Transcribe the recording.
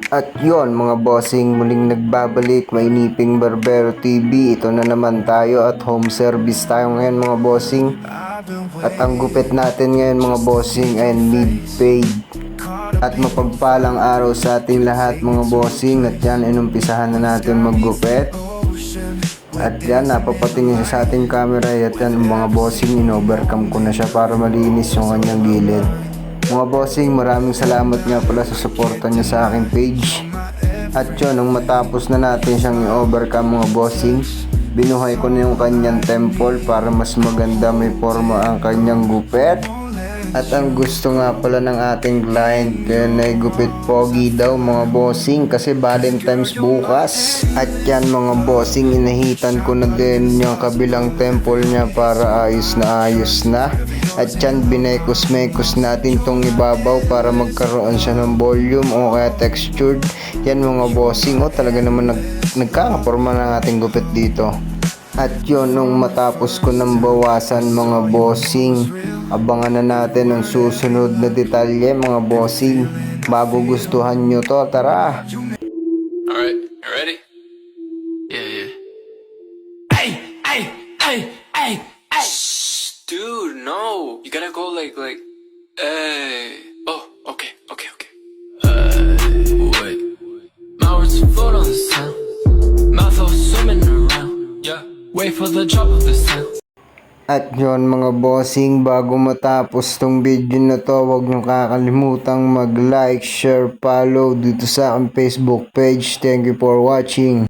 At yon mga bossing, muling nagbabalik Mainiping Barbero TV. Ito na naman tayo at home service tayo ngayon mga bossing. At ang gupit natin ngayon mga bossing ay mid-fade. At mapagpalang araw sa ating lahat mga bossing. At yan, inumpisahan na natin maggupit. At yan, napapatingin sa ating camera. At yan mga bossing, in-overcome ko na siya para malinis yung kanyang gilid. Mga bossing, maraming salamat nga pala sa suporta niya sa aking page. At yun, nung matapos na natin siyang i-overcome mga bossing, binuhay ko na yung kanyang temple para mas maganda may forma ang kanyang gupit. At ang gusto nga pala ng ating client na gupit pogi daw mga bossing kasi Valentine's bukas. At yan mga bossing, inahitan ko na din yung kabilang temple niya para ayos na. At yan, binekos-mekos natin tong ibabaw para magkaroon siya ng volume o kaya textured. Yan mga bossing, talaga naman nagkakaporma ng ating gupit dito. At yun, nung matapos ko ng bawasan mga bossing, abangan na natin ang susunod na detalye mga bossing. Bago gustuhan nyo to, tara! Alright, you ready? Yeah. Hey! Hey! Dude, no! You gotta go like, hey. Oh, okay. Wait. My words float on the sound. Mouth all swimming around. Yeah. Wait for the drop of the sound. At yun mga bossing, bago matapos tong video na to, huwag nyo kakalimutang mag-like, share, follow dito sa aking Facebook page. Thank you for watching.